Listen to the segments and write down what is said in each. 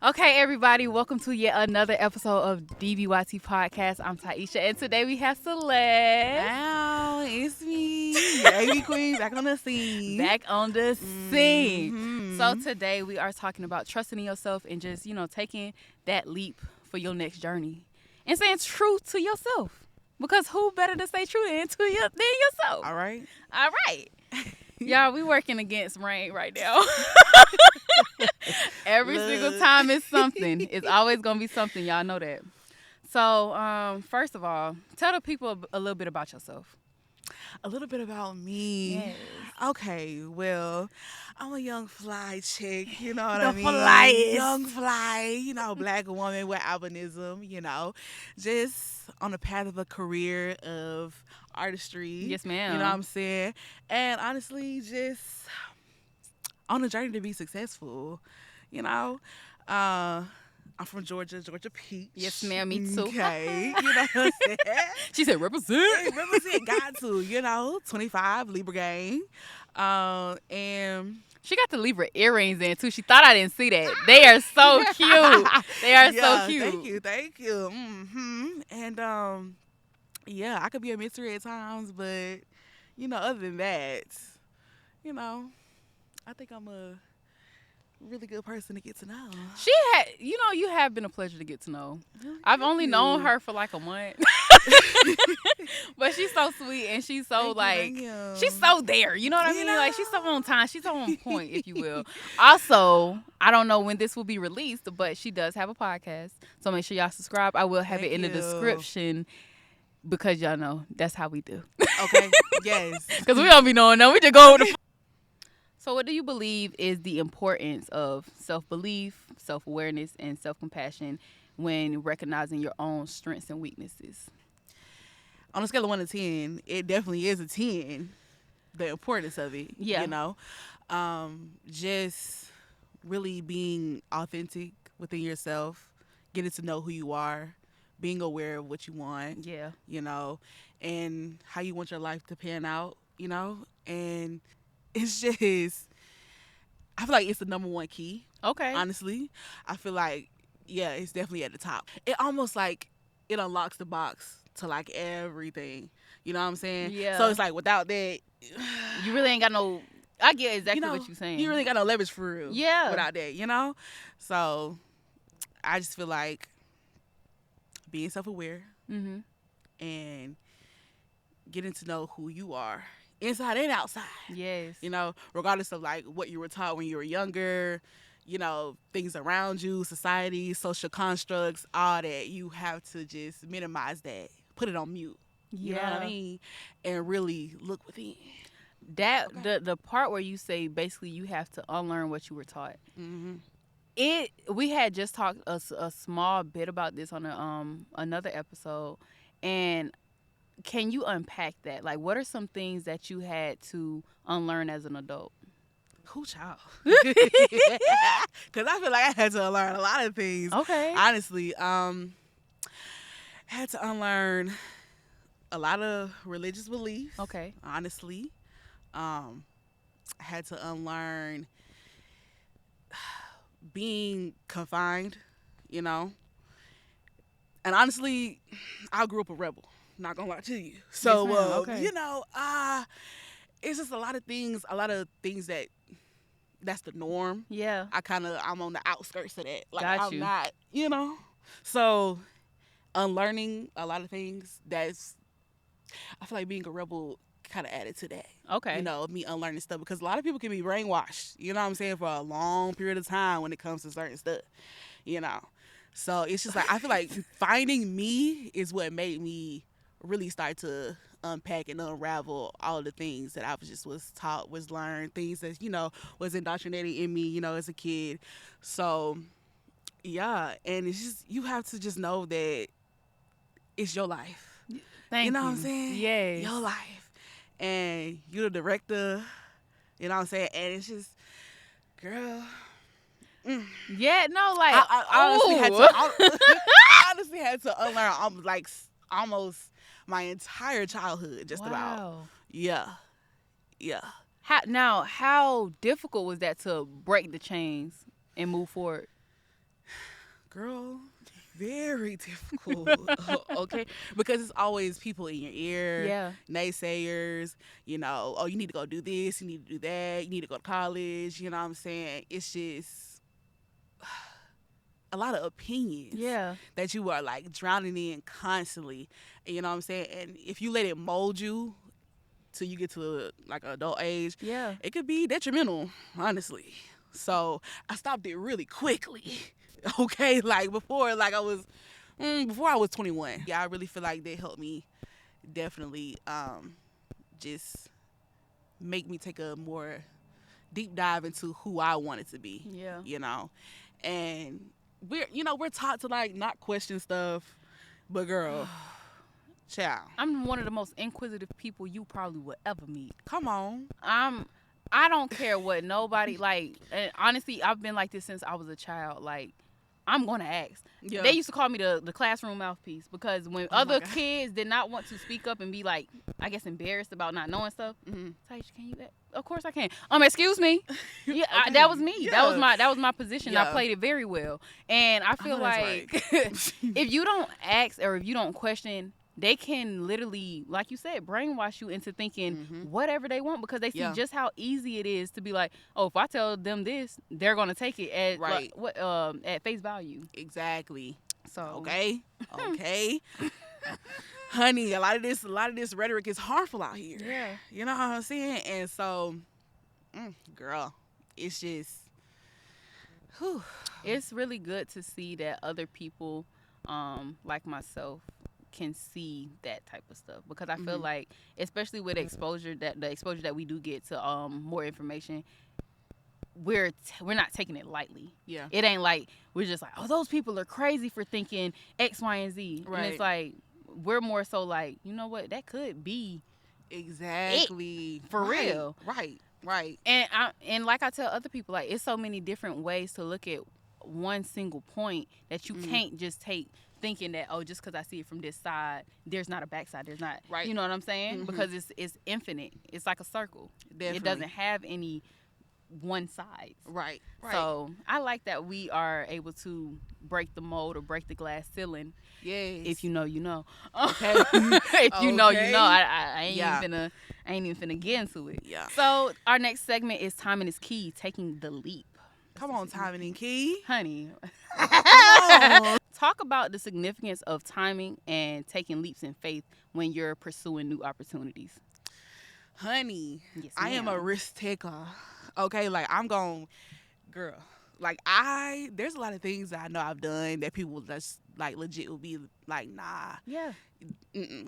Okay, everybody, welcome to yet another episode of DBYT podcast. I'm Taisha, and today we have Celeste Wow, it's me, your AV queen, back on the scene. back on the scene. So Mhm. today we are talking about trusting in yourself and just taking that leap for your next journey and saying true to yourself. Because who better to say true than yourself? All right. All right. Y'all, we working against rain right now. Every single Look. time it's something. It's always gonna be something. Y'all know that. So, first of all, tell the people a little bit about yourself. A little bit about me. Yes. Okay, well, I'm a young fly chick, you know what The I mean? flyest. Young fly, black woman with albinism, just on the path of a career of artistry. Yes, ma'am. You know what I'm saying? And honestly, just on a journey to be successful, you know? I'm from Georgia Peach. Yes, ma'am, me too. Okay, you know what I'm saying? She said represent. Hey, represent, got to, 25, Libra gang. And She got the Libra earrings in too. She thought I didn't see that. They are so cute. They are so cute. Thank you. And yeah, I could be a mystery at times, but other than that, I think I'm a really good person to get to know. She had, you have been a pleasure to get to know. I've only known her for like a month. But she's so sweet and she's so Thank you. she's so there. You know what I mean? You Like she's so on time. She's so on point, if you will. Also, I don't know when this will be released, but she does have a podcast. So make sure y'all subscribe. I will have Thank it in the you. description because y'all know that's how we do. Okay. Yes. Because we don't be knowing no. We just go with the. So what do you believe is the importance of self-belief, self-awareness, and self-compassion when recognizing your own strengths and weaknesses? On a scale of 1 to 10, it definitely is a 10. The importance of it. Yeah. Just really being authentic within yourself, getting to know who you are, being aware of what you want, Yeah. And how you want your life to pan out, and it's just, I feel like it's the number one key. Okay. Honestly, I feel like, yeah, it's definitely at the top. It almost like it unlocks the box to like everything. You know what I'm saying? Yeah. So it's like without that, You really ain't got no. I get exactly what you're saying. you really got no leverage for real. Yeah. Without that, So I just feel like being self-aware Mhm. and getting to know who you are inside and outside. Yes. Regardless of like what you were taught when you were younger, things around you, society, social constructs, all that. You have to just minimize that, put it on mute. You know what I mean? And really look within. That the part where you say basically you have to unlearn what you were taught. Mm-hmm. We had just talked a small bit about this on another episode, and can you unpack that? Like, what are some things that you had to unlearn as an adult? Who child? Because I feel like I had to unlearn a lot of things. Okay. Honestly, had to unlearn a lot of religious beliefs. Okay. Honestly, I had to unlearn being confined. And honestly, I grew up a rebel. Not gonna lie to you. So, Yes, ma'am. Okay. it's just a lot of things that's the norm. Yeah. I'm on the outskirts of that. Like, Got I'm you. not, So, unlearning a lot of things I feel like being a rebel kind of added to that. Okay. Me unlearning stuff because a lot of people can be brainwashed, you know what I'm saying, for a long period of time when it comes to certain stuff, So, it's just like, I feel like finding me is what made me really start to unpack and unravel all the things that I was taught, was learned, things that, was indoctrinated in me, as a kid. So, yeah, and it's just, you have to just know that it's your life. Thank you. You know what I'm saying? Yes. Your life. And you're the director, you know what I'm saying? And it's just, girl. Yeah, no, like I honestly had to unlearn like almost my entire childhood, just about. Wow. Yeah. How difficult was that to break the chains and move forward? Girl, very difficult. Okay, because it's always people in your ear, Yeah. naysayers. Oh, you need to go do this, you need to do that, you need to go to college. You know what I'm saying? It's just a lot of opinions Yeah. that you are like drowning in constantly. You know what I'm saying? And if you let it mold you till you get to like an adult age, Yeah. it could be detrimental, honestly. So I stopped it really quickly. Okay, like before, like before I was 21. Yeah, I really feel like they helped me definitely just make me take a more deep dive into who I wanted to be. Yeah. And we're taught to like not question stuff, but girl, child, I'm one of the most inquisitive people you probably would ever meet. come on. I don't care what nobody like. And honestly, I've been like this since I was a child. Like, I'm gonna ask. Yeah. They used to call me the classroom mouthpiece because when Oh my other God. kids did not want to speak up and be like, I guess embarrassed about not knowing stuff. Mm-hmm. Taisha, can you? Of course I can. Excuse me. Yeah, Okay. that was me. Yeah. That was my position. Yeah. I played it very well, and I feel know that's like right. if you don't ask or if you don't question, they can literally, like you said, brainwash you into thinking whatever they want because they see Yeah. just how easy it is to be like, oh, if I tell them this, they're gonna take it at Right. at face value. Exactly. So Okay. Honey, a lot of this rhetoric is harmful out here. yeah, You know what I'm saying? And so, girl, it's just, whew. it's really good to see that other people, like myself, can see that type of stuff because I feel like, especially with the exposure that we do get to more information, we're not taking it lightly. Yeah. It ain't like we're just like, oh, those people are crazy for thinking X, Y, and Z. Right. And it's like we're more so like, you know what, that could be Exactly. for Right. real. Right. And like I tell other people, like it's so many different ways to look at one single point that you can't just take thinking that, oh, just because I see it from this side, there's not a backside. There's not, Right. you know what I'm saying? Because it's infinite. It's like a circle. Definitely. It doesn't have any one side. Right. So I like that we are able to break the mold or break the glass ceiling. Yes. If you know, you know. Okay. If you know, you Okay. know. I ain't Yeah. even finna get into it. Yeah. So our next segment is timing is key, taking the leap. Come on, Timing and Key. Honey, Come on. talk about the significance of timing and taking leaps in faith when you're pursuing new opportunities. Honey, Yes, I am a ma'am. risk taker. Okay, like girl, like there's a lot of things that I know I've done that people just like legit will be like, nah. Yeah.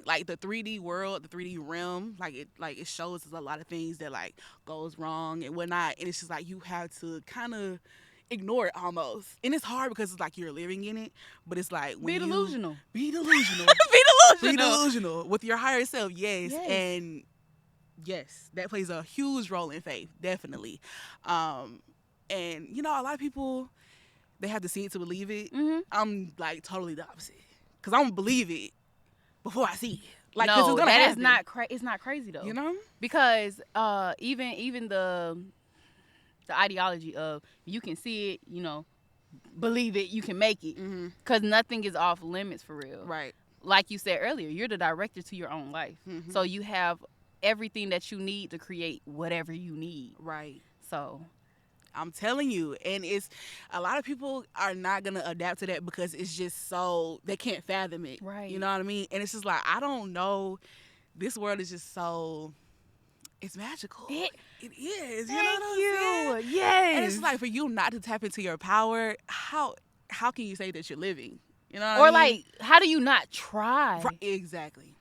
Like the 3D world, the 3D realm, like it shows us a lot of things that like goes wrong and whatnot, and it's just like you have to kind of ignore it almost, and it's hard because it's like you're living in it, but it's like when Be delusional. be delusional, be delusional with your higher self, yes. Yes. And yes, that plays a huge role in faith, definitely. And a lot of people, they have to see it to believe it. I'm like totally the opposite, because I'm gonna believe it before I see it. Like, 'cause No, it's gonna that is happen. not it's not crazy though. You know? Because even the ideology of you can see it, believe it, you can make it, because nothing is off limits for real. Right. Like you said earlier, you're the director to your own life, so you have everything that you need to create whatever you need. Right. So I'm telling you, and it's a lot of people are not gonna adapt to that because it's just so they can't fathom it. Right. You know what I mean? And it's just like, I don't know. This world is just so, it's magical. It is. You know what I'm saying? Yes. And it's like, for you not to tap into your power, how can you say that you're living? You know what I or mean? like, how do you not try? Right, exactly.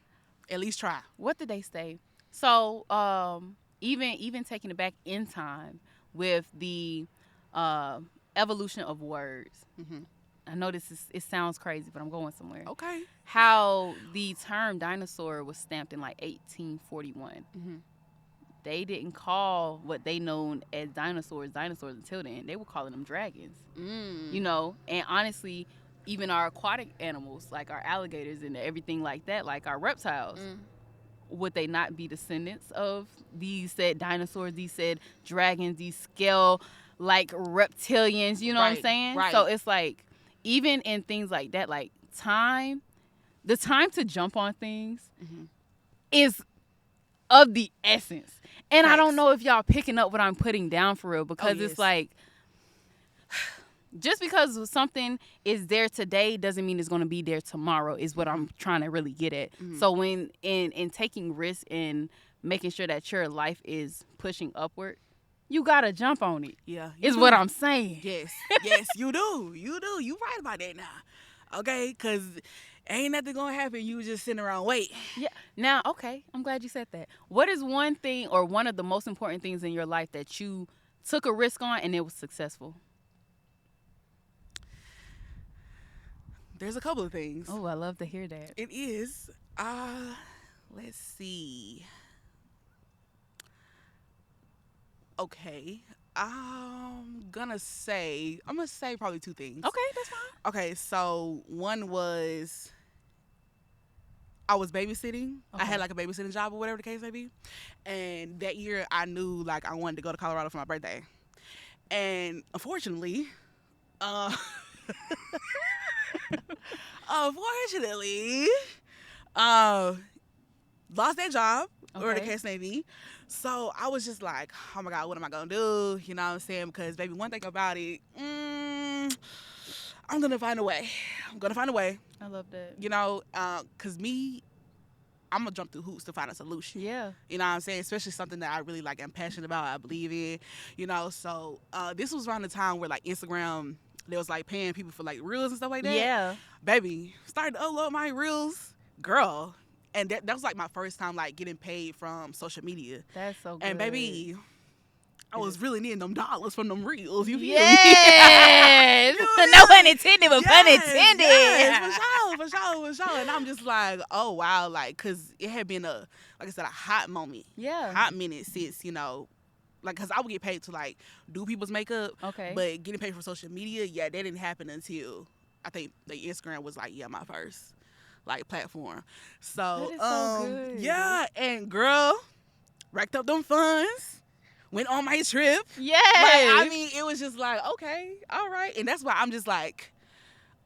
At least try. What did they say? So even taking it back in time with the evolution of words. I know it sounds crazy, but I'm going somewhere. Okay. How the term dinosaur was stamped in like 1841. They didn't call what they known as dinosaurs until then. They were calling them dragons. And honestly, even our aquatic animals, like our alligators and everything like that, like our reptiles, would they not be descendants of these said dinosaurs, these said dragons, these scale like reptilians? You know what I'm Right, saying? right. So it's like, even in things like that, like time, the time to jump on things Mm-hmm. is of the essence. And I don't Facts. know if y'all picking up what I'm putting down for real, Oh because yes. it's like, just because something is there today doesn't mean it's going to be there tomorrow, is what I'm trying to really get at. Mhm. So when in taking risks and making sure that your life is pushing upward, you got to jump on it. Yeah. You Is do. what I'm saying. Yes. Yes, you do. You do. You right about that now. Okay? Because ain't nothing going to happen. You just sitting around wait. Yeah. Now, okay, I'm glad you said that. What is one thing or one of the most important things in your life that you took a risk on and it was successful? There's a couple of things. Oh, I love to hear that. It is. Let's see. Okay. I'm gonna say probably two things. Okay, that's fine. Okay, so one was I was babysitting. I Okay. had like a babysitting job or whatever the case may be. And that year I knew like I wanted to go to Colorado for my birthday. And unfortunately, uh unfortunately, lost that job, or the Okay. case may be. So I was just like, oh my God, what am I gonna do? You know what I'm saying? Because baby, one thing about it, I'm gonna find a way. I'm gonna find a way. I love that. You know, cause me, I'm gonna jump through hoops to find a solution. Yeah. You know what I'm saying? Especially something that I really like, am passionate about, I believe in. You know, so this was around the time where like Instagram, they was like paying people for like reels and stuff like that. Yeah. Baby, started to upload my reels, girl, and that was like my first time like getting paid from social media. That's so good. And baby, I was really needing them dollars from them reels. You feel me? Yes. You No feel pun me? intended, but pun intended. Yes, for sure. And I'm just like, oh wow, like, cause it had been like I said, a hot moment, Yeah. hot minute since, you know, like, cause I would get paid to like do people's makeup, Okay. but getting paid for social media, yeah, that didn't happen until I think the Instagram was like, yeah, my first like platform. So, That is so good. yeah, and girl, racked up them funds, went on my trip. Yes. Like, I mean, it was just like, okay, all right. And that's why I'm just like,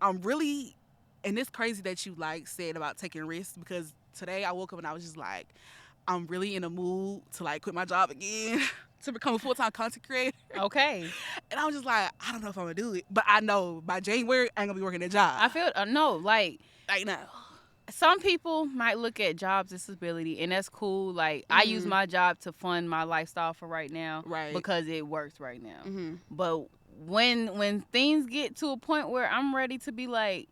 I'm really, and it's crazy that you like said about taking risks, because today I woke up and I was just like, I'm really in a mood to like quit my job again to become a full-time content creator. Okay. And I was just like, I don't know if I'm gonna do it, but I know by January I ain't gonna be working that job. I feel no, like Like no. some people might look at job disability, and that's cool. Like I use Mhm. my job to fund my lifestyle for right now, Right. because it works right now. Mm-hmm. But when things get to a point where I'm ready to be like,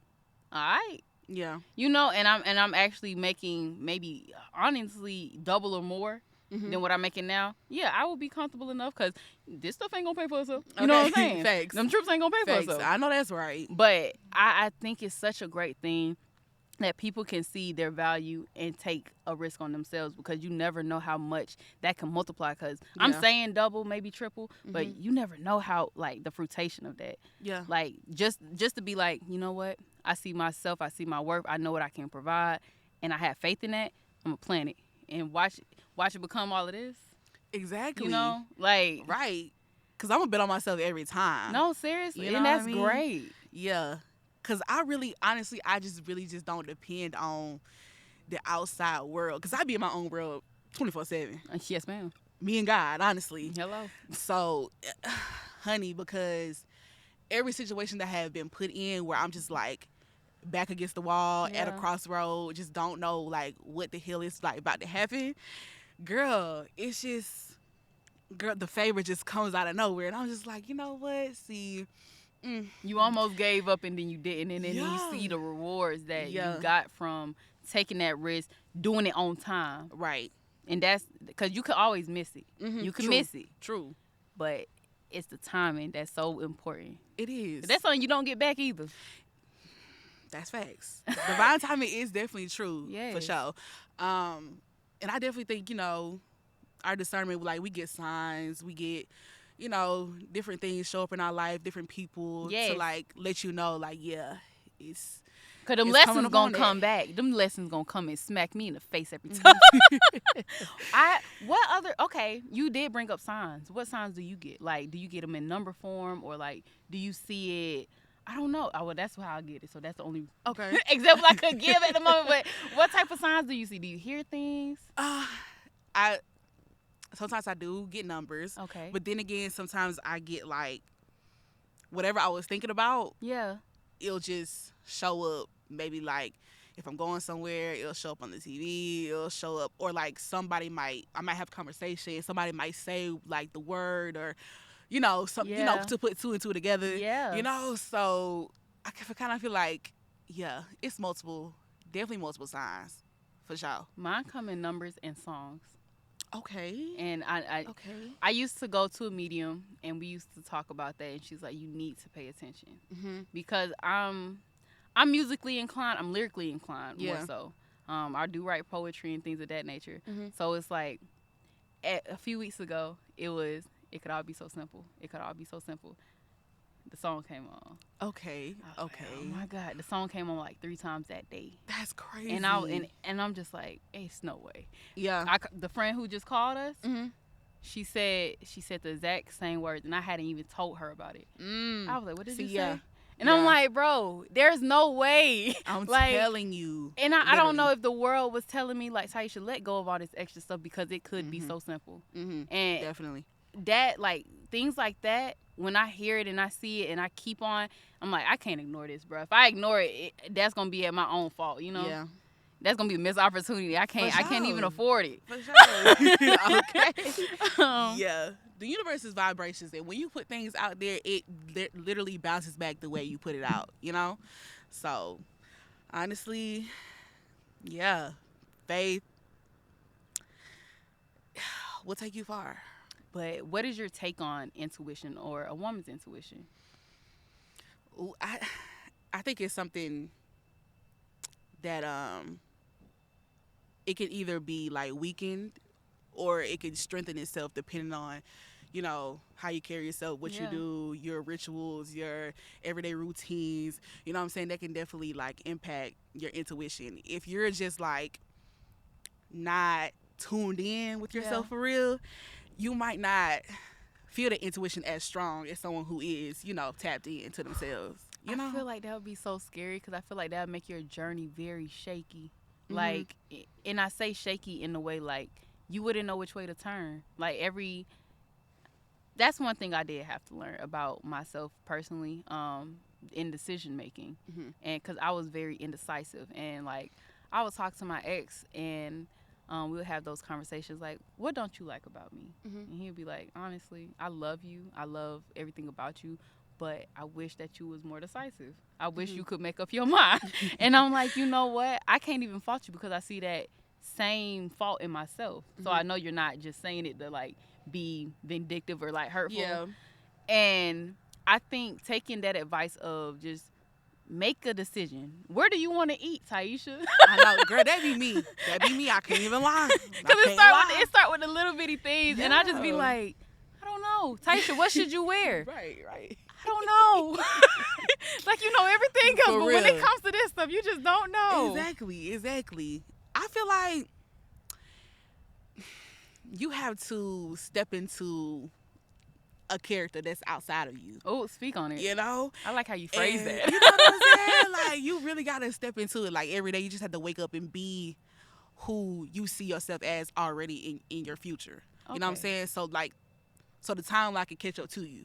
all right, Yeah. you know, and I'm actually making maybe honestly double or more Mm-hmm. than what I'm making now, yeah, I will be comfortable enough, because this stuff ain't gonna pay for itself. You know what I'm saying? Facts. Them trips ain't gonna pay for Facts. itself. I know that's right. But I think it's such a great thing that people can see their value and take a risk on themselves, because you never know how much that can multiply. Because I'm Yeah. saying double, maybe triple, but Mhm. you never know how, like, the fruition of that. Yeah. Like, just to be like, you know what? I see myself, I see my worth, I know what I can provide, and I have faith in that. I'm gonna plan it and watch it become all it is. Exactly. You know, like, Right. Cause I'm gonna bet on myself every time. no, seriously, You know and what I that's mean? great. Yeah. Cause I really, honestly, I just really just don't depend on the outside world. Cause I be in my own world 24/7. Yes, ma'am. Me and God, honestly. Hello. So, honey, because every situation that I have been put in where I'm just like back against the wall at a Yeah. crossroad, just don't know like what the hell is like about to happen. Girl, it's just, girl, the favor just comes out of nowhere. And I'm just like, you know what? See, You almost gave up and then you didn't, and then you Yeah. see the rewards that Yeah. you got from taking that risk, doing it on time. right. And that's because you could always miss it. Mhm. You can True. miss it, True. but it's the timing that's so important. It is. But that's something you don't get back either. That's facts. Divine timing is definitely true, for Yes. sure. And I definitely think, you know, our discernment, like we get signs, we get, you know, different things show up in our life, different people Yes. to like let you know, like, yeah, it's Cause them It's lessons coming gonna upon come it. back. Them lessons gonna come and smack me in the face every Mm-hmm. time. What other? Okay, you did bring up signs. What signs do you get? Like, do you get them in number form, or like, do you see it I don't know. Oh, well, that's how I get it. So that's the only Okay. example I could give at the moment. But what type of signs do you see? Do you hear things? I sometimes I do get numbers, Okay. but then again, sometimes I get like whatever I was thinking about. Yeah. It'll just show up. Maybe like if I'm going somewhere, it'll show up on the TV. It'll show up, or like I might have a conversation. Somebody might say like the word, or Yeah. to put two and two together. Yeah. So I kind of feel like, yeah, it's definitely multiple signs, for sure. Mine come in numbers and songs. Okay. And I used to go to a medium, and we used to talk about that, and she's like, you need to pay attention because I'm musically inclined. I'm lyrically inclined more so. I do write poetry and things of that nature. So it's like a few weeks ago, it could all be so simple. It could all be so simple. The song came on. Okay. Like, oh my God, the song came on like 3 times that day. That's crazy. And I'm just like, it's no way. Yeah. The friend who just called us, she said the exact same words, and I hadn't even told her about it. I was like, what did you say? And I'm like, bro, there's no way. I'm like, telling you. And I don't know if the world was telling me, like, Taisha, let go of all this extra stuff because it could be so simple. And definitely. That, like, things like that, when I hear it and I see it and I keep on, I'm like, I can't ignore this, bro. If I ignore it, that's going to be at my own fault, Yeah. That's going to be a missed opportunity. I can't even afford it. For sure. Okay. Yeah. The universe is vibrations, and when you put things out there, it literally bounces back the way you put it out, So, honestly, yeah, faith will take you far. But what is your take on intuition or a woman's intuition? Ooh, I think it's something that it can either be like weakened or it can strengthen itself depending on how you carry yourself, what you do, your rituals, your everyday routines. You know what I'm saying? That can definitely like impact your intuition. If you're just like not tuned in with yourself for real, you might not feel the intuition as strong as someone who is, tapped into themselves. I feel like that would be so scary because I feel like that would make your journey very shaky. Like, and I say shaky in the way like you wouldn't know which way to turn. Like that's one thing I did have to learn about myself personally, in decision making, and because I was very indecisive, and like I would talk to my ex, and we would have those conversations like, "What don't you like about me?" And he'd be like, "Honestly, I love you. I love everything about you, but I wish that you was more decisive. I wish you could make up your mind." And I'm like, you know what? I can't even fault you because I see that same fault in myself. So I know you're not just saying it to like be vindictive or like hurtful. Yeah. And I think taking that advice of just make a decision. Where do you want to eat, Taisha? I know, girl, that be me. I can't even lie. Because it start with the little bitty things, and I just be like, I don't know, Taisha, what should you wear? Right. I don't know. Like, everything else, but when it comes to this stuff, you just don't know. Exactly. I feel like you have to step into a character that's outside of you. Oh, speak on it. I like how you phrase that. You know what I'm saying? Like, you really got to step into it. Like, every day you just have to wake up and be who you see yourself as already in your future. Okay. You know what I'm saying? So the timeline can catch up to you.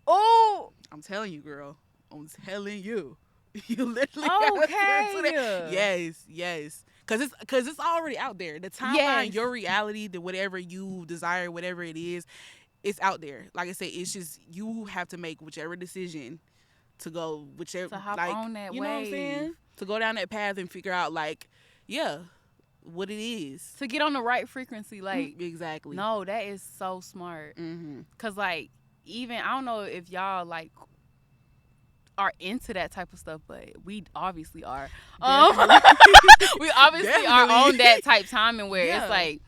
Oh! I'm telling you, girl. I'm telling you. You literally have to do that. Yes. Cause it's already out there. The timeline, your reality, the whatever you desire, whatever it is, it's out there. Like I said, it's just you have to make whichever decision to go, to hop on that you wave. Know what I'm saying? To go down that path and figure out what it is. To get on the right frequency, like exactly. No, that is so smart. Cause like even I don't know if y'all like are into that type of stuff, but we obviously are. We obviously are on that type timing where it's like,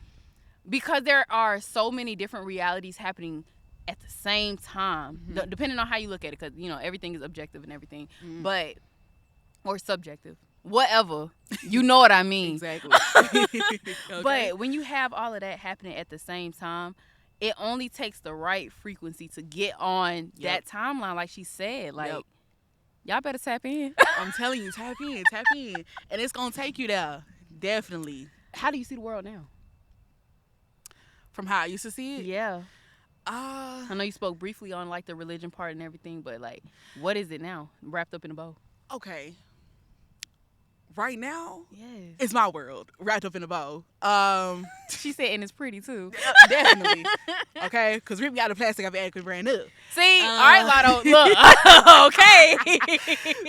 because there are so many different realities happening at the same time, depending on how you look at it, because everything is objective and everything, or subjective, whatever, you know what I mean. Exactly. Okay. But when you have all of that happening at the same time, it only takes the right frequency to get on that timeline, like she said. Like Y'all better tap in. I'm telling you, tap in, and it's gonna take you there. Definitely. How do you see the world now? From how I used to see it. Yeah. Uh, I know you spoke briefly on like the religion part and everything, but like, what is it now? Wrapped up in a bow. okay. Right now, Yes. it's my world wrapped up in a bow. She said, and it's pretty too. Definitely. Okay, because rip me out of plastic, I've acting brand new. See, all right, Lotto, look, okay.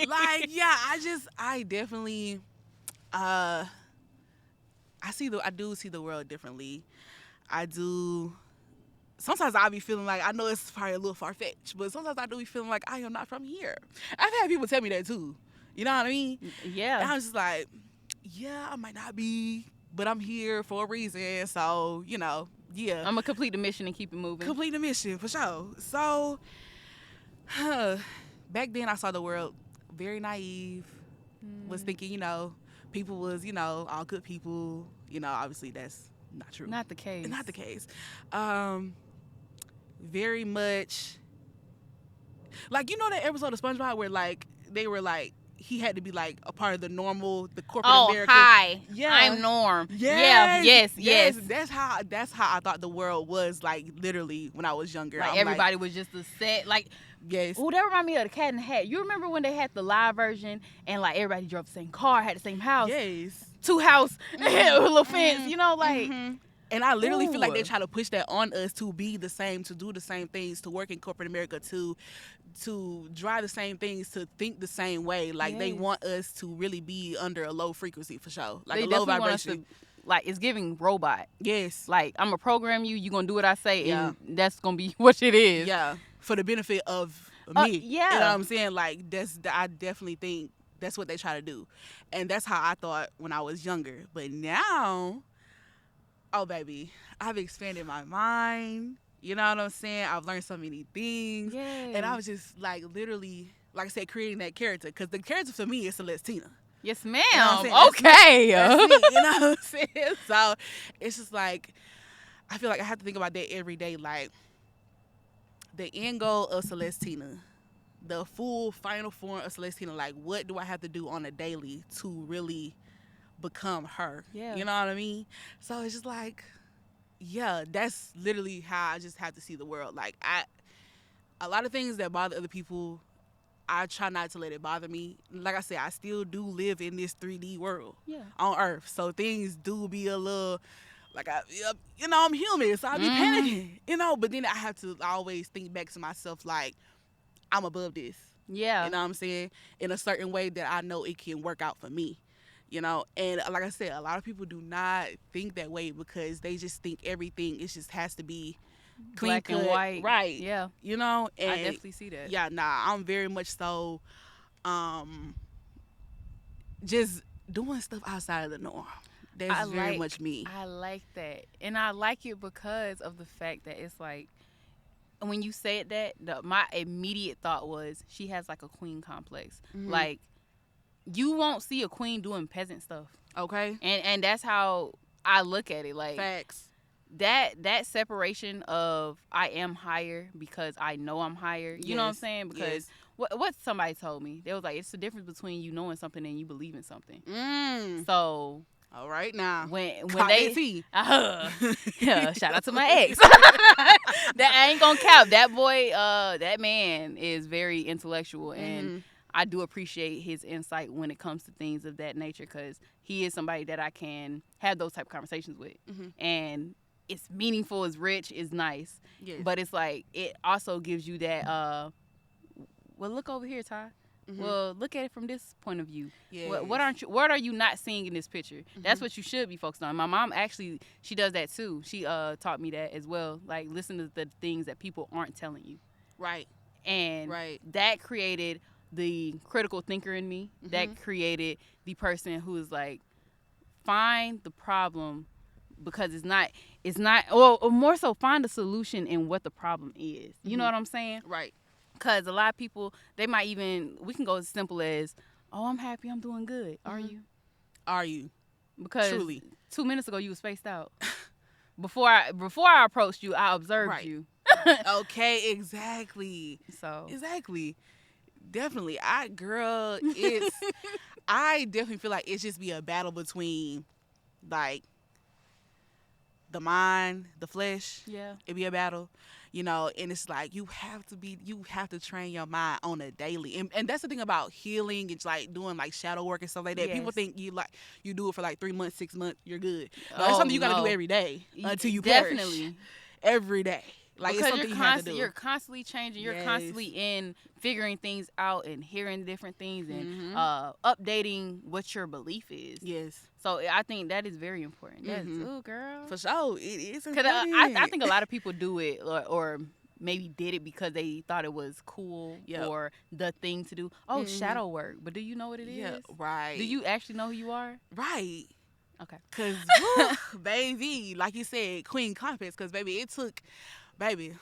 Like, yeah, I definitely, I do see the world differently. I do. Sometimes I be feeling like, I know it's probably a little far fetched, but sometimes I do be feeling like I am not from here. I've had people tell me that too. You know what I mean? Yeah. And I'm just like, yeah, I might not be, but I'm here for a reason. So, yeah. I'm gonna complete the mission and keep it moving. Complete the mission, for sure. So, back then I saw the world very naive. Was thinking, people was, all good people. Obviously that's not true. Not the case. Not the case. Very much, like, that episode of SpongeBob where, like, they were, like, he had to be, like, a part of the corporate America. Hi. Yeah. I'm Norm. Yes. Yes. That's how I thought the world was, like, literally when I was younger. Like, everybody was just a set, like, yes. Oh, that reminded me of the Cat in the Hat. You remember when they had the live version and, like, everybody drove the same car, had the same house? Yes. 2 house, little fence, like. And I literally feel like they Ooh. try to push that on us to be the same, to do the same things, to work in corporate America, to drive the same things, to think the same way. Like, they want us to really be under a low frequency, for sure. Like, They a low definitely want us vibration. to, like, it's giving robot. Yes. Like, I'm going to program you, you're going to do what I say, Yeah. and that's going to be what it is. Yeah. For the benefit of me. Yeah. You know what I'm saying? Like, I definitely think that's what they try to do. And that's how I thought when I was younger. But now, oh, baby, I've expanded my mind. You know what I'm saying? I've learned so many things. Yes. And I was just, like, literally, like I said, creating that character. Because the character for me is Celestina. Yes, ma'am. You know what I'm saying? Okay. That's me, you know what I'm saying? So it's just like, I feel like I have to think about that every day. Like, the end goal of Celestina, the full final form of Celestina, like, what do I have to do on a daily to really become her? Yeah. You know what I mean? So it's just like, yeah, that's literally how I just have to see the world. Like, a lot of things that bother other people, I try not to let it bother me. Like I said, I still do live in this 3D world on Earth. So things do be a little, like, I'm human, so I be panicking, but then I have to always think back to myself, like, I'm above this. Yeah. You know what I'm saying? In a certain way that I know it can work out for me. And like I said, a lot of people do not think that way because they just think everything, it just has to be clean Black and cut, white. right? Yeah. And I definitely see that. Yeah, I'm very much so, just doing stuff outside of the norm. That's very much me. I like that. And I like it because of the fact that it's like, when you said that, my immediate thought was she has like a queen complex. Mm-hmm. Like, you won't see a queen doing peasant stuff. Okay. And that's how I look at it. Like, facts. That separation of I am higher because I know I'm higher. You know what I'm saying? Because what somebody told me, they was like, it's the difference between you knowing something and you believing something. So all right now, when they shout out to my ex. That I ain't gonna count. That boy, that man is very intellectual, and I do appreciate his insight when it comes to things of that nature, because he is somebody that I can have those type of conversations with, and it's meaningful, it's rich, it's nice. Yes. But it's like, it also gives you that, well, look over here, Ty. Well, look at it from this point of view. Yes. What are you not seeing in this picture? That's what you should be focused on. My mom actually, she does that too. She taught me that as well. Like, listen to the things that people aren't telling you. Right. And that created the critical thinker in me. That created the person who is like, find the problem, because it's not, or more so, find the solution in what the problem is. You know what I'm saying? Right. Because a lot of people, they might even, we can go as simple as, oh, I'm happy, I'm doing good. Are you? Are you? Because truly, 2 minutes ago you were spaced out. Before I approached you, I observed you. Okay, exactly. So exactly. definitely. It's I definitely feel like it's just be a battle between like the mind, the flesh. Yeah. It be a battle, and it's like you have to train your mind on a daily. And that's the thing about healing. It's like doing like shadow work and stuff like that. People Yes. think you do it for like 3 months, 6 months, you're good. No, Oh, it's something you gotta do no. every day until you Definitely. perish. Every day. Like it's Because something you have to do. you're constantly changing. You're Yes. constantly in figuring things out and hearing different things and Mhm. updating what your belief is. Yes. So I think that is very important. That's Mhm. ooh, girl. For sure. It is Because important. I think a lot of people do it or maybe did it because they thought it was cool Yep. or the thing to do. Oh, Mhm. shadow work. But do you know what it is? Yeah, right. Do you actually know who you are? Right. Okay. Cause baby, like you said, Queen Confidence. Cause baby, it took, baby,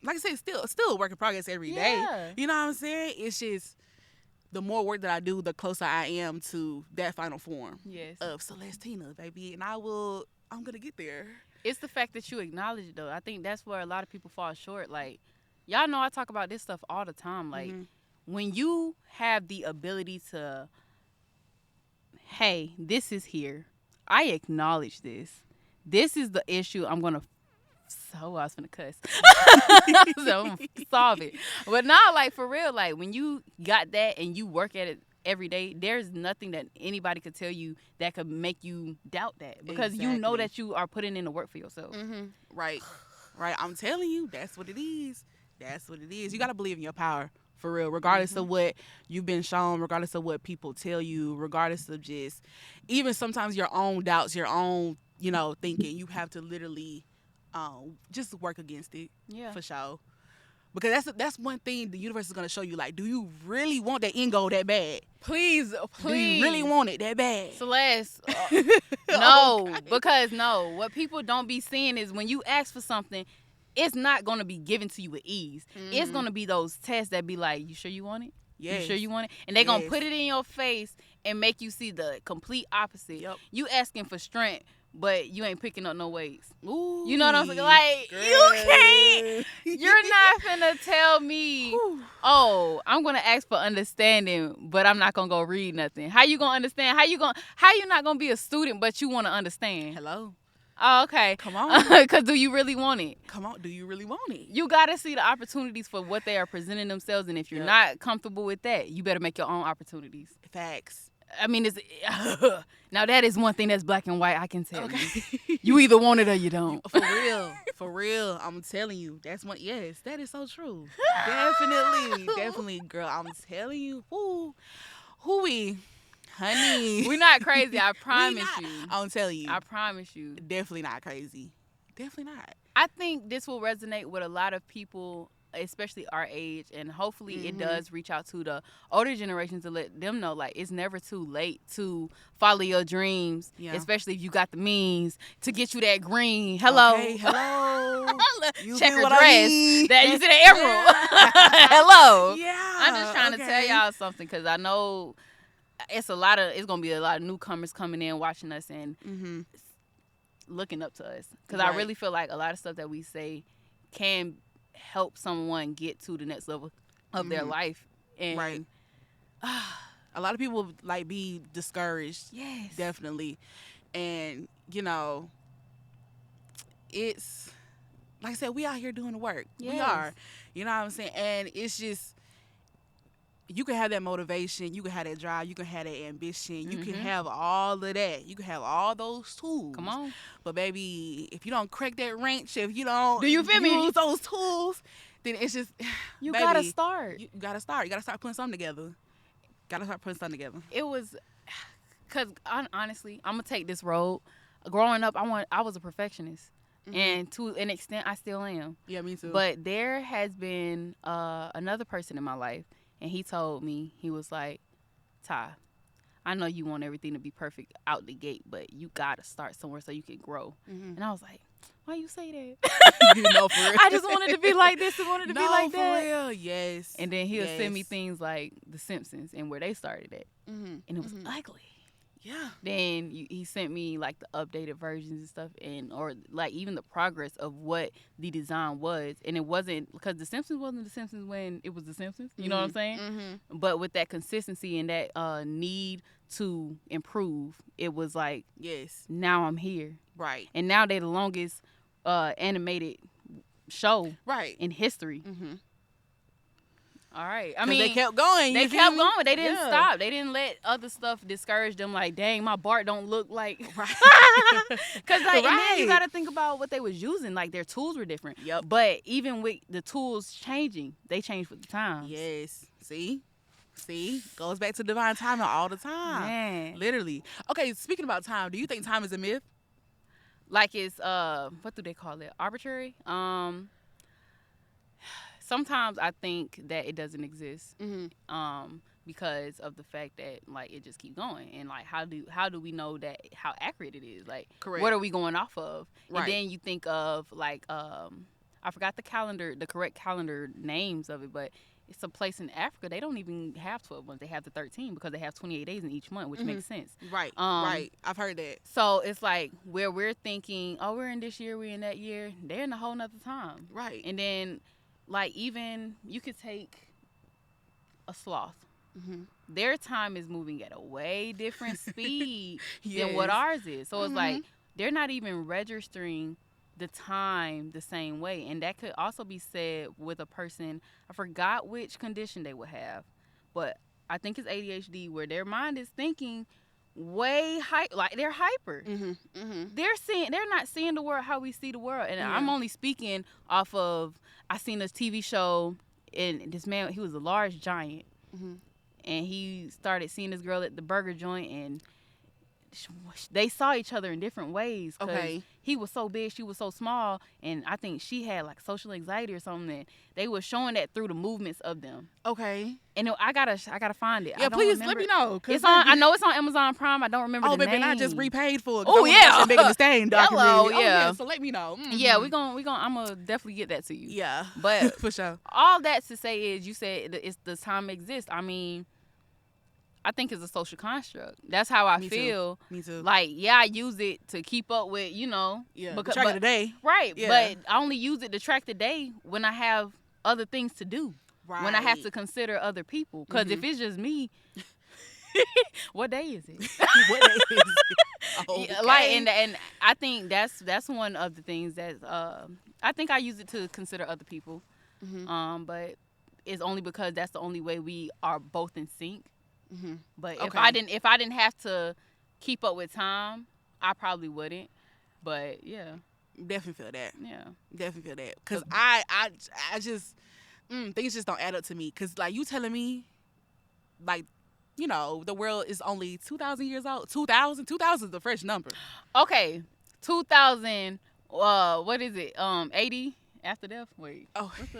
like I said, still a work in progress every day. Yeah. You know what I'm saying? It's just the more work that I do, the closer I am to that final form Yes. of Celestina, baby. And I'm gonna get there. It's the fact that you acknowledge it, though. I think that's where a lot of people fall short. Like, y'all know I talk about this stuff all the time. Like, Mhm. when you have the ability to, hey, this is here. I acknowledge this. This is the issue I'm going to, so I was going to cuss. So I'm going to solve it. But now, like, for real, like, when you got that and you work at it every day, there's nothing that anybody could tell you that could make you doubt that. Because you know Exactly. that you are putting in the work for yourself. Right. Right. I'm telling you, that's what it is. That's what it is. You gotta believe in your power. For real. Regardless of what you've been shown, regardless of what people tell you, regardless of just even sometimes your own doubts, your own, thinking, you have to literally just work against it. Yeah. For sure. Because that's one thing the universe is gonna show you. Like, do you really want that end goal that bad? Please. Do you really want it that bad? Celeste, Oh, no, God. because no. What people don't be seeing is when you ask for something, it's not going to be given to you with ease. It's going to be those tests that be like, you sure you want it? Yes. You sure you want it? And they going to Yes. put it in your face and make you see the complete opposite. Yep. You asking for strength, but you ain't picking up no weights. Ooh, You know what I'm saying? Like, you can't. You're not finna tell me, oh, I'm gonna ask for understanding, but I'm not gonna go read nothing. How you gonna understand? How you not gonna be a student, but you wanna understand? Hello. Oh, okay. Come on. Cause do you really want it? Come on. Do you really want it? You gotta see the opportunities for what they are presenting themselves, and if you're Yep. not comfortable with that, you better make your own opportunities. Facts. I mean, it's now that is one thing that's black and white. I can tell you. Okay. You either want it or you don't. For real. For real. I'm telling you. That's one. Yes, that is so true. Definitely, girl. I'm telling you. Hooey. Honey. We're not crazy. I We promise not. you. I'm telling you. I promise you. Definitely not crazy. Definitely not. I think this will resonate with a lot of people, especially our age, and hopefully it does reach out to the older generations to let them know, like, it's never too late to follow your dreams, Yeah. especially if you got the means to get you that green. Hello. Okay, hello. You Checker get what I dress. mean. That you see the emerald. Hello. Yeah. I'm just trying to tell okay. y'all something because I know it's gonna be a lot of newcomers coming in watching us and looking up to us, because I Right. really feel like a lot of stuff that we say can help someone get to the next level of their life. And Right. A lot of people like be discouraged. yes, Definitely. And it's like I said, we out here doing the work. We Yes. are. You know what I'm saying? And it's just, you can have that motivation, you can have that drive, you can have that ambition, you can have all of that. You can have all those tools. come on. But baby, if you don't crack that wrench, if you don't Do you feel me? use those tools, then it's just You baby, gotta start. You gotta start. You gotta start putting something together. Gotta start putting something together. It was because honestly, I'm gonna take this road. Growing up, I was a perfectionist, and to an extent, I still am. Yeah, me too. But there has been another person in my life, and he told me, he was like, Ty, I know you want everything to be perfect out the gate, but you gotta start somewhere so you can grow. And I was like, why you say that? For real. I just wanted to be like this and wanted to be like that. for real. Yes. And then he'll send me Yes. things like The Simpsons and where they started at. And it was ugly. Yeah. Then he sent me like the updated versions and stuff, and or like even the progress of what the design was, and it wasn't because the Simpsons wasn't the Simpsons when it was the Simpsons. You know what I'm saying? Mm-hmm. But with that consistency and that need to improve, it was like Yes. now I'm here, Right. and now they're the longest animated show Right. in history. Mm-hmm. All right. I 'Cause mean, they kept going. They You feel kept me? going. They didn't Yeah. stop. They didn't let other stuff discourage them. Like, dang, my Bart don't look like. Right. Because like, and then you Right. got to think about what they was using. Like, their tools were different. Yep. But even with the tools changing, they changed with the times. Yes. See? Goes back to divine timing all the time. Man. Literally. Okay, speaking about time, do you think time is a myth? Like it's what do they call it? Arbitrary. Sometimes I think that it doesn't exist. Mm-hmm. Because of the fact that like it just keeps going, and like how do we know that how accurate it is? Like, Correct. what are we going off of? Right. And then you think of like I forgot the correct calendar names of it, but it's a place in Africa. They don't even have 12 months. They have the 13 because they have 28 days in each month, which makes sense. Right. Right. I've heard that. So it's like where we're thinking, oh, we're in this year, we're in that year. They're in a whole nother time. Right. And then like even you could take a sloth. Mm-hmm. Their time is moving at a way different speed Yes. than what ours is. So it's Mhm. like they're not even registering the time the same way. And that could also be said with a person, I forgot which condition they would have, but I think it's ADHD, where their mind is thinking way like they're hyper. Mm-hmm. Mm-hmm. They're not seeing the world how we see the world. And Yeah. I'm only speaking off of, I seen this TV show, and this man, he was a large giant. Mm-hmm. And he started seeing this girl at the burger joint, and they saw each other in different ways. 'Cause Okay. he was so big, she was so small, and I think she had like social anxiety or something. And they were showing that through the movements of them. Okay. And I gotta find it. Yeah, I don't please let remember me it. know. 'Cause It's on. I know it's on Amazon Prime. I don't remember Oh, the baby, name. I just repaid for it. Oh, yeah. Making the Stain documentary. Hello, Oh, yeah. So let me know. Mm-hmm. Yeah, we gonna. I'm gonna definitely get that to you. Yeah. But for sure. all that to say is, you said it's the time exists. I mean, I think it's a social construct. That's how I Me feel. Too. Me too. Like, yeah, I use it to keep up with, Yeah. because, Track of the day. right. Yeah. But I only use it to track the day when I have other things to do. Right. When I have to consider other people. Because if it's just me, what day is it? What day is it? Yeah, Okay. like, and I think that's one of the things that I think I use it to consider other people. Mhm. But it's only because that's the only way we are both in sync. Mm-hmm. But Okay. if I didn't have to keep up with time, I probably wouldn't. But yeah, Definitely feel that. yeah. Definitely feel that. Cause I just things just don't add up to me. Cause like you telling me, like, the world is only 2,000 years old. 2,000 is the fresh number. Okay, 2000. What is it? 80 after death. Wait. Oh, What's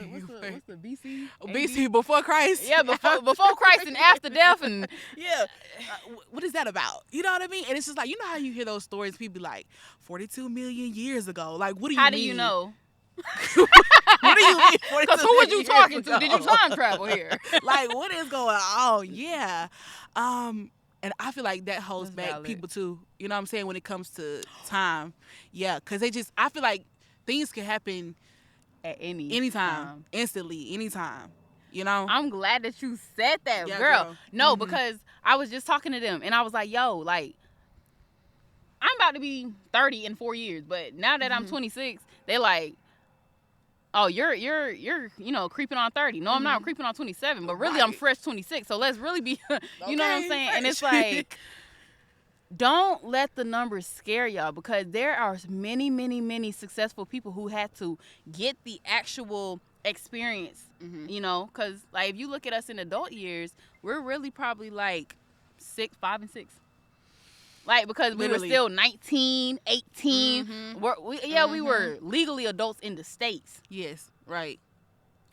the BC? BC before Christ. Yeah, before Christ and after death, and Yeah. What is that about? You know what I mean? And it's just like, you know how you hear those stories, people be like, 42 million years ago. Like, what do you mean? how do you know? What do you mean? 42 Because who was you years talking to? ago? Did you time travel here? Like, what is going on? Yeah. And I feel like that holds That's back valid. people too. You know what I'm saying? When it comes to time. Yeah. Because I feel like things can happen At anytime, instantly, anytime. You know? I'm glad that you said that, Yeah, girl. girl. No, Mhm. because I was just talking to them, and I was like, yo, like, I'm about to be 30 in 4 years, but now that I'm 26, they're like, oh, you're creeping on 30. No, I'm not. I'm creeping on 27, but really I'm Right. fresh 26. So let's really be, you know what I'm Okay, saying? And it's fresh. like, don't let the numbers scare y'all, because there are many, many, many successful people who had to get the actual experience, because like if you look at us in adult years, we're really probably like 5 and 6. Like, because we Literally. were still 19, 18. Mhm. We were legally adults in the States. Yes. Right.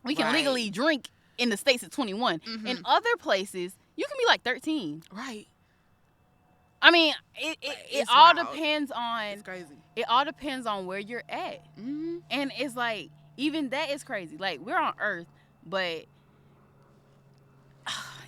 We can Right. legally drink in the States at 21. In other places, you can be like 13. Right. I mean, it It's all wild. depends on It's crazy. it all depends on where you're at. Mm-hmm. And it's like, even that is crazy. Like, we're on Earth, but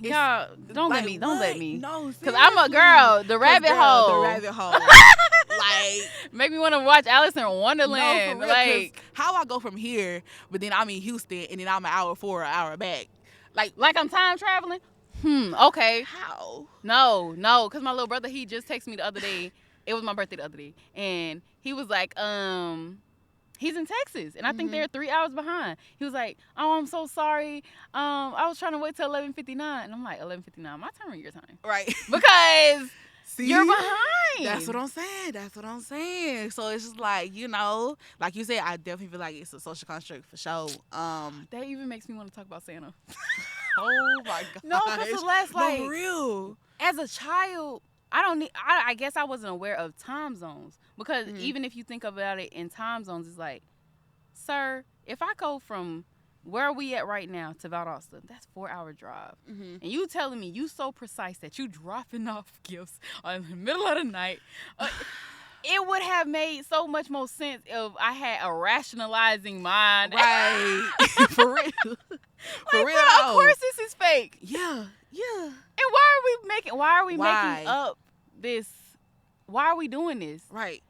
Y'all, don't like, let me. Don't let what? me. No, Cause I'm a seriously. girl. The 'Cause, rabbit girl, hole. The rabbit hole. Like, Make me want to watch Alice in no, Wonderland. for real. 'Cause Like how I go from here, but then I'm in Houston, and then I'm an hour forward, an hour back. Like I'm time traveling. Okay. how? No. Cause my little brother, he just texted me the other day. It was my birthday the other day, and he was like, he's in Texas, and I think they're 3 hours behind. He was like, "Oh, I'm so sorry. I was trying to wait till 11:59," and I'm like, 11:59, my time or your time? Right. Because See? you're behind. That's what I'm saying. That's what I'm saying. So it's just like, like you said, I definitely feel like it's a social construct for sure. That even makes me want to talk about Santa. Oh my god. No, because the last, No, like, for real. as a child, I guess I wasn't aware of time zones, because even if you think about it in time zones, it's like, sir, if I go from where are we at right now to Valdosta, that's 4-hour drive. And you telling me you so precise that you dropping off gifts in the middle of the night. It would have made so much more sense if I had a rationalizing mind. Right. For real. For Like, real. bro, of course this is fake. Yeah. Yeah. And why are we making up this? Why are we doing this? Right.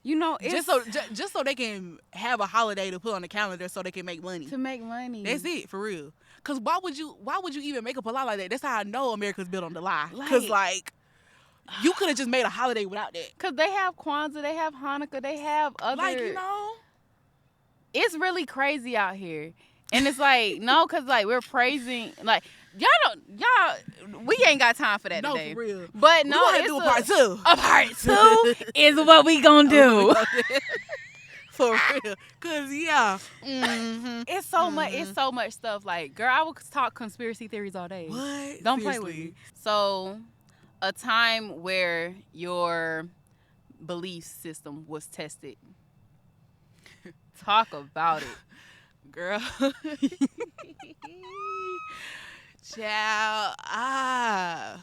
It's Just so they can have a holiday to put on the calendar so they can make money. to make money. That's it, for real. Cause why would you even make up a lie like that? That's how I know America's built on the lie. Cause like you could have just made a holiday without that. Cause they have Kwanzaa, they have Hanukkah, they have other. Like, It's really crazy out here, and it's like no, cause like we're praising like. We ain't got time for that No, today. for real. But We no, want to it's do a part two. A part two is what we gonna do. For real. Cause It's so much. It's so much stuff. Like, girl, I would talk conspiracy theories all day. What? Don't play with me. So, a time where your belief system was tested. Talk about it, girl. Child,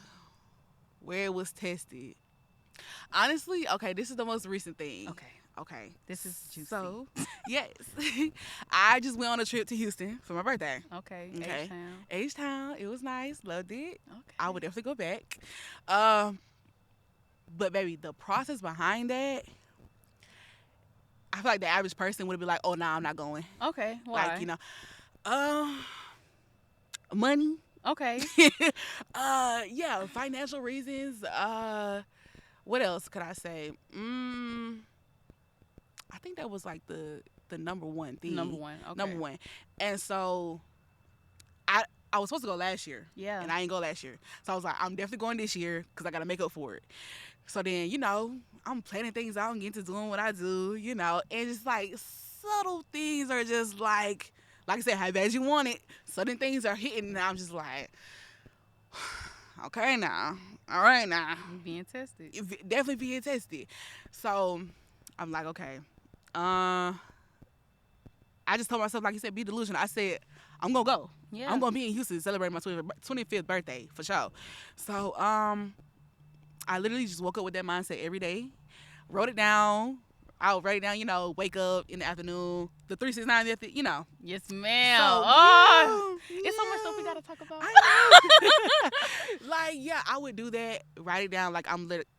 where it was tested. Honestly, okay, this is the most recent thing. Okay. This is juicy. So, yes. I just went on a trip to Houston for my birthday. Okay. H-Town. It was nice. Loved it. Okay. I would definitely go back. But baby, the process behind that, I feel like the average person would be like, "Oh, nah, I'm not going." Okay. Why? Like, money. Okay. Yeah, financial reasons. What else could I say? I think that was like the number one thing. Number one. Okay. Number one. And so I was supposed to go last year. Yeah. And I ain't go last year. So I was like, I'm definitely going this year because I got to make up for it. So then, I'm planning things out and getting to doing what I do, and it's like subtle things are just like I said, how bad you want it. Certain things are hitting, and I'm just like, okay now, all right now. Being tested. Definitely being tested. So I'm like, okay. I just told myself, like you said, be delusional. I said, I'm going to go. Yeah. I'm going to be in Houston celebrating my 25th birthday, for sure. So I literally just woke up with that mindset every day, wrote it down. I would write it down, wake up in the afternoon, the 369, Yes, ma'am. So, it's so much stuff we got to talk about. I know. Like, yeah, I would do that, write it down. Like,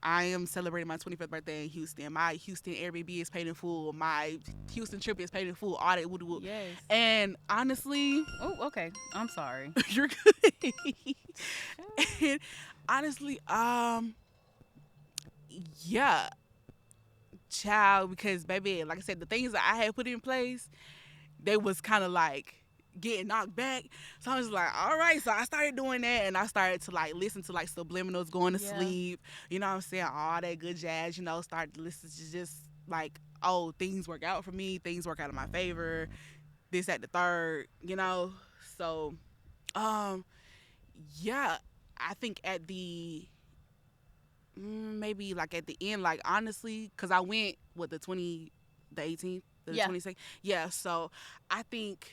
I am celebrating my 25th birthday in Houston. My Houston Airbnb is paid in full. My Houston trip is paid in full. All that woo. Yes. And honestly. Oh, okay. I'm sorry. You're good. And honestly, yeah. Child, because baby, like I said, the things that I had put in place, they was kind of like getting knocked back. So I was like, all right. So I started doing that, and I started to like listen to like subliminals going to sleep. You know what I'm saying? All that good jazz. Started to listen to just like, oh, things work out for me. Things work out in my favor. This, that, the third. So, yeah. I think at the maybe like at the end, like honestly, because I went with the 18th, the 22nd. Yeah, so I think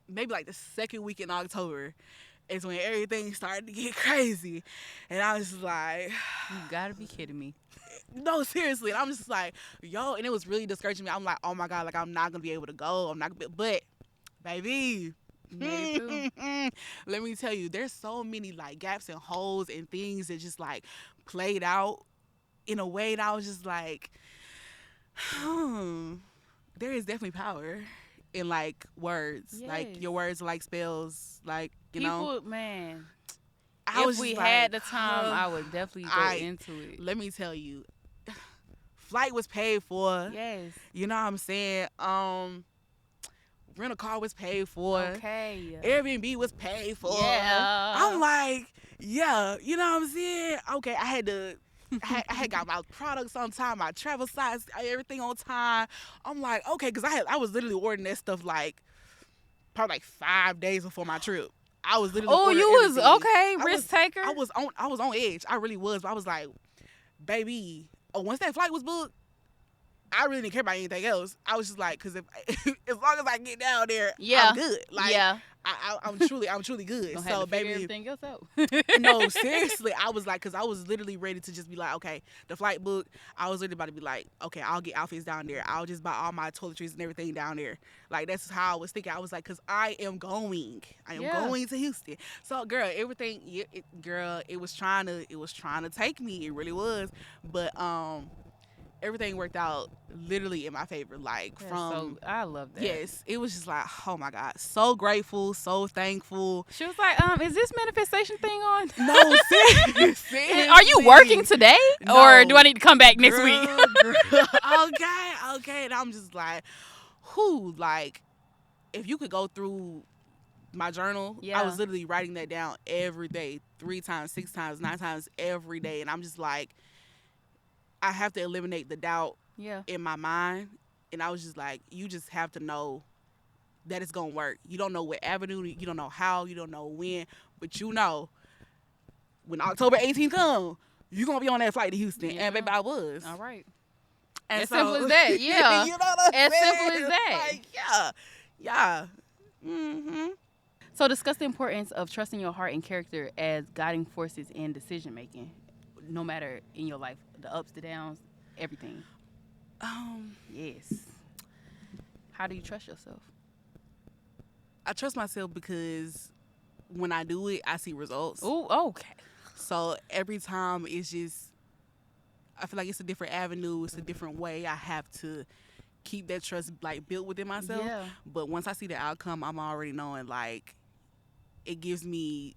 maybe like the second week in October is when everything started to get crazy. And I was like, you gotta be kidding me. No, seriously. And I'm just like, yo, and it was really discouraging me. I'm like, oh my God, like I'm not gonna be able to go. But baby, Made it through. Let me tell you, there's so many like gaps and holes and things that just like played out in a way that I was just like, there is definitely power in like words. Like Yes. your words are like spells. Like, you know. People, man. I If was we just had like, the time, I would definitely go into it. let me tell you, flight was paid for. Yes. You know what I'm saying? Rent a car was paid for. Okay. Airbnb was paid for. Yeah. I'm like, yeah, you know what I'm saying? Okay, I had to. I had got my products on time, my travel size, everything on time. I'm like, okay, because I was literally ordering that stuff like probably like 5 days before my trip. I was literally Oh, ordering you was everything. okay, risk taker. I was on edge. I really was. But I was like, baby, once that flight was booked, I really didn't care about anything else. I was just like, because if as long as I get down there, Yeah. I'm good. Like, Yeah. I'm truly good. Gonna So, have to figure baby, everything else out. no, seriously, I was like, because I was literally ready to just be like, okay, the flight booked. I was literally about to be like, okay, I'll get outfits down there. I'll just buy all my toiletries and everything down there. Like, that's how I was thinking. I was like, because I am going Yeah. going to Houston. So, girl, everything, girl, it was trying to take me. It really was, but everything worked out literally in my favor. Like, Yeah, from so I love that. yes, it was just like, oh my God, so grateful, so thankful. She was like, is this manifestation thing on? No, seriously. Are you working today? No. Or do I need to come back next week? Girl. Okay. And I'm just like, who? Like, if you could go through my journal, Yeah. I was literally writing that down every day, 3 times, 6 times, 9 times every day. And I'm just like, I have to eliminate the doubt Yeah. in my mind. And I was just like, you just have to know that it's going to work. You don't know what avenue, you don't know how, you don't know when, but you know when October 18th comes, you're going to be on that flight to Houston. Yeah. And baby, I was. All right. And As simple as that, yeah. you know what I'm As saying? simple as that. Like, yeah. Mm-hmm. So discuss the importance of trusting your heart and character as guiding forces in decision making, no matter in your life, the ups, the downs, everything. Yes. How do you trust yourself? I trust myself because when I do it, I see results. Oh, okay. So every time it's just, I feel like it's a different avenue. It's a different way. I have to keep that trust like built within myself. Yeah. But once I see the outcome, I'm already knowing like it gives me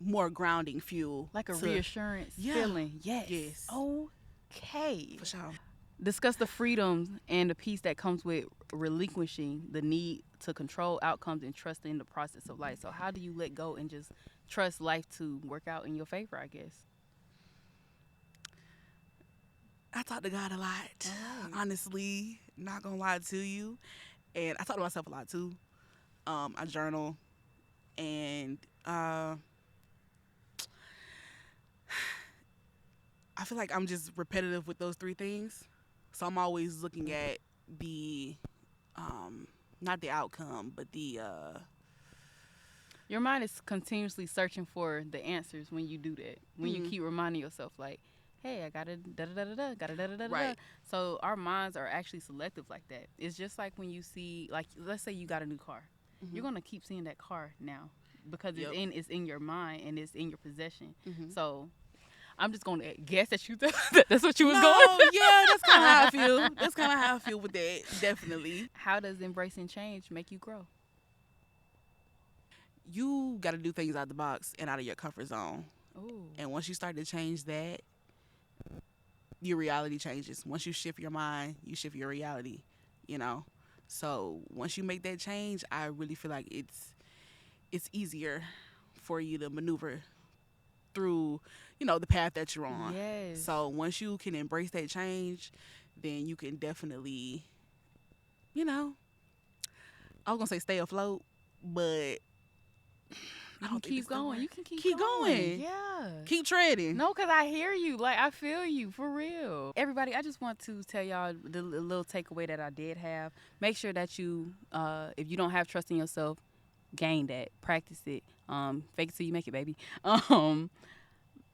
more grounding fuel. Like a to- reassurance Yeah. feeling. Yes. Yes. Okay. For sure. Discuss the freedoms and the peace that comes with relinquishing the need to control outcomes and trusting the process of life. So how do you let go and just trust life to work out in your favor, I guess? I talk to God a lot. Alright. Honestly, not gonna lie to you. And I talk to myself a lot too. I journal and I feel like I'm just repetitive with those 3 things. So I'm always looking at the not the outcome, but the Your mind is continuously searching for the answers when you do that. When you keep reminding yourself, like, hey, I got to da-da-da-da-da, got to da-da-da-da-da. Right. So our minds are actually selective like that. It's just like when you see, like, let's say you got a new car. You're going to keep seeing that car now because Yep. it's in your mind and it's in your possession. Mhm. So I'm just going to guess that that's what you was no, going. yeah, that's kind of how I feel. That's kind of how I feel with that. Definitely. How does embracing change make you grow? You got to do things out the box and out of your comfort zone. Ooh. And once you start to change that, your reality changes. Once you shift your mind, you shift your reality, you know? So once you make that change, I really feel like it's easier for you to maneuver through, the path that you're on. Yes. So once you can embrace that change, then you can definitely, I was going to say stay afloat, but You can keep going. You can keep Keep going. Yeah. keep treading. No, because I hear you. Like, I feel you, for real. Everybody, I just want to tell y'all the little takeaway that I did have. Make sure that you, if you don't have trust in yourself, gain that. Practice it. Fake it till you make it, baby.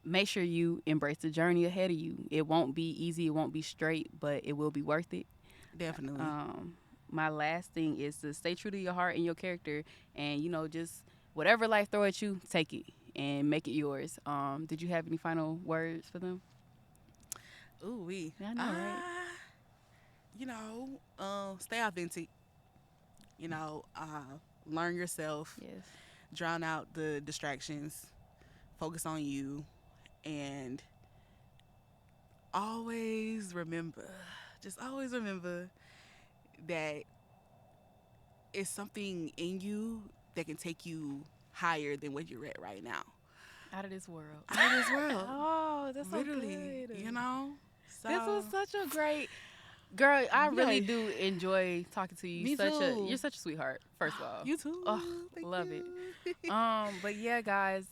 Make sure you embrace the journey ahead of you. It won't be easy. It won't be straight, but it will be worth it. Definitely. my last thing is to stay true to your heart and your character, and just whatever life throw at you, take it and make it yours. Did you have any final words for them? Ooh, we. Yeah, I know, right? Stay authentic. You know, learn yourself. Yes. Drown out the distractions. Focus on you, and always remember, just always remember that it's something in you that can take you higher than what you're at right now. Out of this world. Out of this world. Oh, that's so Literally, good. So This was such a great girl. I really Yeah. do enjoy talking to you. Me too. You're such a sweetheart. First of all, You too. Oh, Thank love you. But yeah, guys,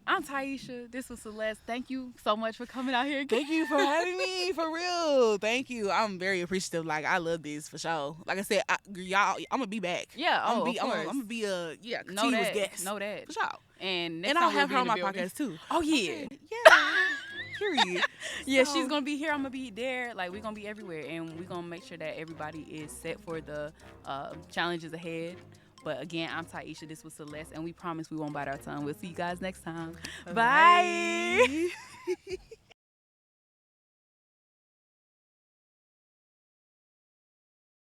I'm Taisha. This was Celeste. Thank you so much for coming out here again. Thank you for having me, for real. Thank you. I'm very appreciative. Like, I love this for sure. Like I said, y'all, I'm gonna be back. Yeah. I'm of gonna be, I'm course. gonna be a know continuous that. guest. Know that. For sure. And next And time I'll we'll have be her in on the my building. podcast too. Oh yeah. Okay. Yeah. Period. Yeah, So- she's gonna be here. I'm gonna be there. Like, we're gonna be everywhere, and we're gonna make sure that everybody is set for the challenges ahead. But again, I'm Taisha. This was Celeste, and we promise we won't bite our tongue. We'll see you guys next time. Bye. Bye.